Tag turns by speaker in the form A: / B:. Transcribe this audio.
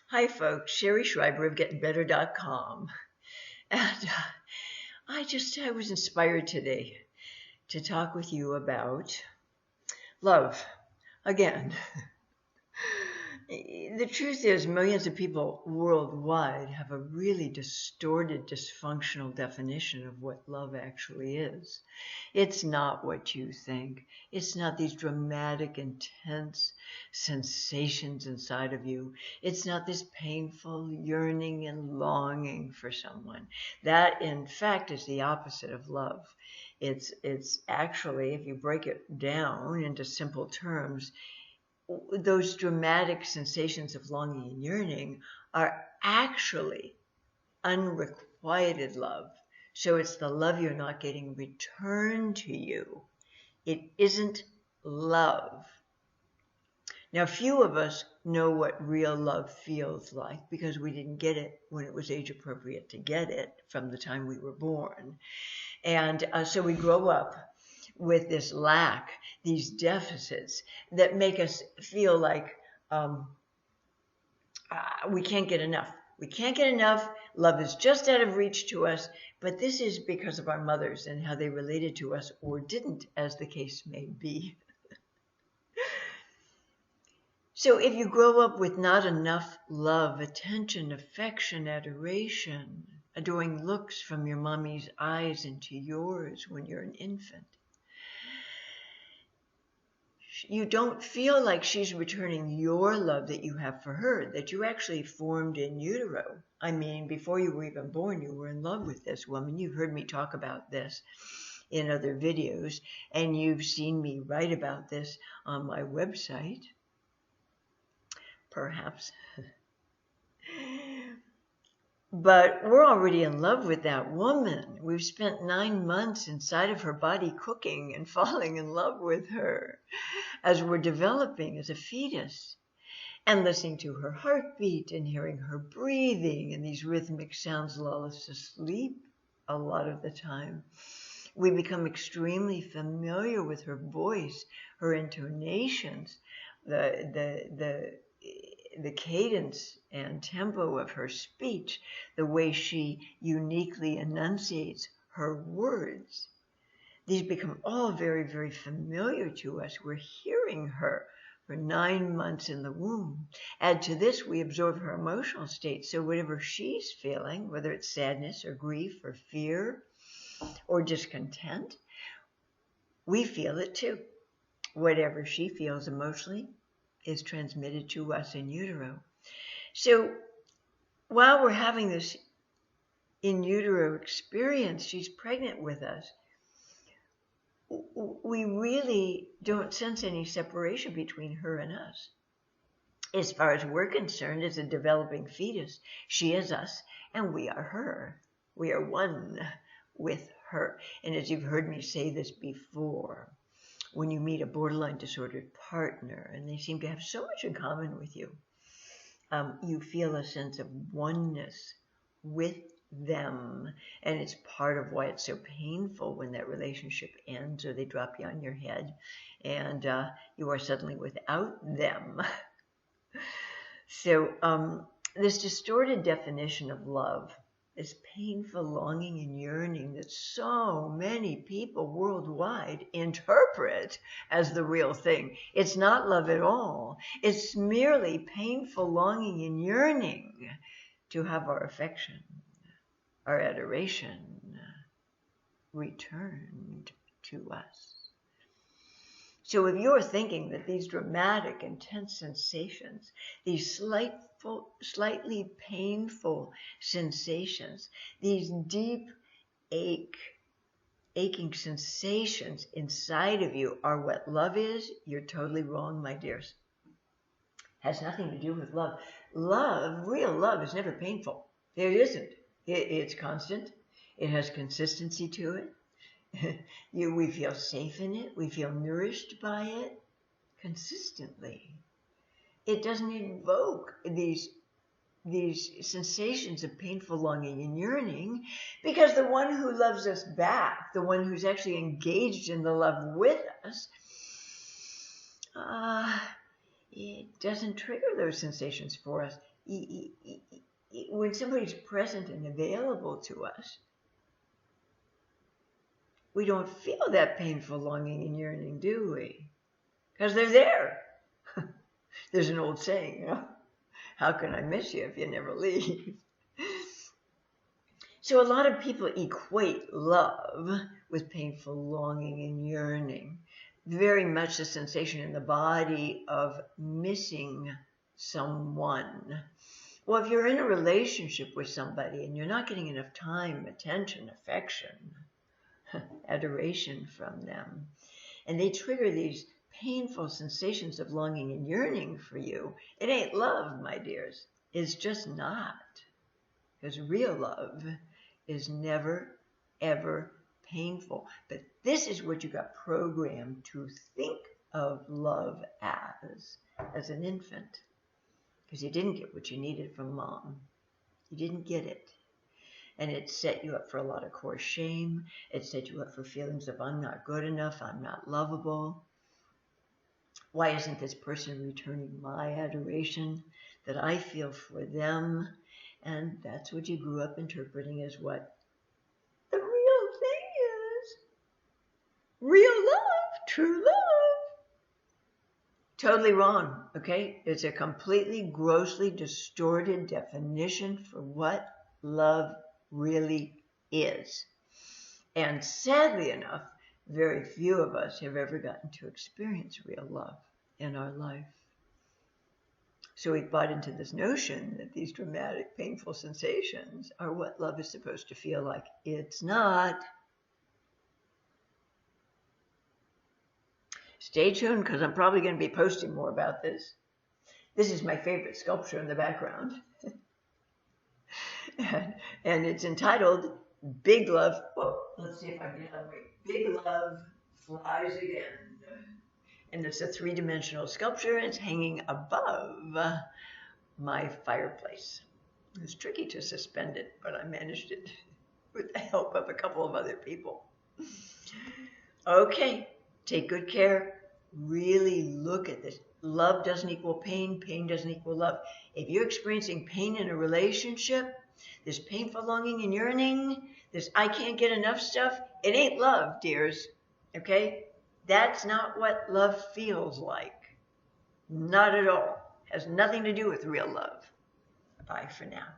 A: Hi, folks. Sherry Schreiber of GettingBetter.com. And I was inspired today to talk with you about love again. The truth is, millions of people worldwide have a really distorted, dysfunctional definition of what love actually is. It's not what you think. It's not these dramatic, intense sensations inside of you. It's not this painful yearning and longing for someone. That, in fact, is the opposite of love. It's actually, if you break it down into simple terms, those dramatic sensations of longing and yearning are actually unrequited love. So it's the love you're not getting returned to you. It isn't love. Now, few of us know what real love feels like because we didn't get it when it was age appropriate to get it from the time we were born. And so we grow up with this lack, these deficits that make us feel like we can't get enough. We can't get enough. Love is just out of reach to us. But this is because of our mothers and how they related to us or didn't, as the case may be. So if you grow up with not enough love, attention, affection, adoration, adoring looks from your mommy's eyes into yours when you're an infant, you don't feel like she's returning your love that you have for her, that you actually formed in utero. I mean, before you were even born, you were in love with this woman. You've heard me talk about this in other videos, and you've seen me write about this on my website, perhaps. But we're already in love with that woman. We've spent 9 months inside of her body cooking and falling in love with her as we're developing as a fetus and listening to her heartbeat and hearing her breathing, and these rhythmic sounds lull us to sleep a lot of the time. We become extremely familiar with her voice, her intonations, the cadence and tempo of her speech, the way she uniquely enunciates her words. These become all very, very familiar to us. We're hearing her for 9 months in the womb. Add to this, we absorb her emotional state. So whatever she's feeling, whether it's sadness or grief or fear or discontent, we feel it too. Whatever she feels emotionally is transmitted to us in utero. So while we're having this in utero experience, she's pregnant with us. We really don't sense any separation between her and us. As far as we're concerned, as a developing fetus, she is us and we are her. We are one with her. And as you've heard me say this before, when you meet a borderline disordered partner and they seem to have so much in common with you, you feel a sense of oneness with them. And it's part of why it's so painful when that relationship ends or they drop you on your head and you are suddenly without them. So this distorted definition of love, this painful longing and yearning that so many people worldwide interpret as the real thing. It's not love at all. It's merely painful longing and yearning to have our affection, our adoration returned to us. So if you're thinking that these dramatic, intense sensations, these slightly painful sensations, these deep aching sensations inside of you are what love is, you're totally wrong, my dears. Has nothing to do with love. Love, real love, is never painful. It isn't. It's constant. It has consistency to it. We feel safe in it. We feel nourished by it consistently. It doesn't invoke these sensations of painful longing and yearning because the one who loves us back, the one who's actually engaged in the love with us, it doesn't trigger those sensations for us. when somebody's present and available to us, we don't feel that painful longing and yearning, do we? Because they're there. There's an old saying, you know, how can I miss you if you never leave? So a lot of people equate love with painful longing and yearning. Very much the sensation in the body of missing someone. Well, if you're in a relationship with somebody and you're not getting enough time, attention, affection, adoration from them, and they trigger these painful sensations of longing and yearning for you, it ain't love, my dears. It's just not. Because real love is never, ever painful. But this is what you got programmed to think of love as an infant. Because you didn't get what you needed from mom. You didn't get it. And it set you up for a lot of core shame. It set you up for feelings of I'm not good enough, I'm not lovable. Why isn't this person returning my adoration that I feel for them? And that's what you grew up interpreting as what the real thing is. Real love, true love. Totally wrong, okay? It's a completely grossly distorted definition for what love really is. And sadly enough, very few of us have ever gotten to experience real love in our life. So we've bought into this notion that these dramatic, painful sensations are what love is supposed to feel like. It's not. Stay tuned, because I'm probably going to be posting more about this. This is my favorite sculpture in the background. and it's entitled Big Love. Oh, let's see if I can get it right. Big Love Flies Again. And it's a three-dimensional sculpture. It's hanging above my fireplace. It's tricky to suspend it, but I managed it with the help of a couple of other people. Okay, take good care. Really look at this. Love doesn't equal pain. Pain doesn't equal love. If you're experiencing pain in a relationship, this painful longing and yearning, this I can't get enough stuff, it ain't love, dears. Okay? That's not what love feels like. Not at all. Has nothing to do with real love. Bye for now.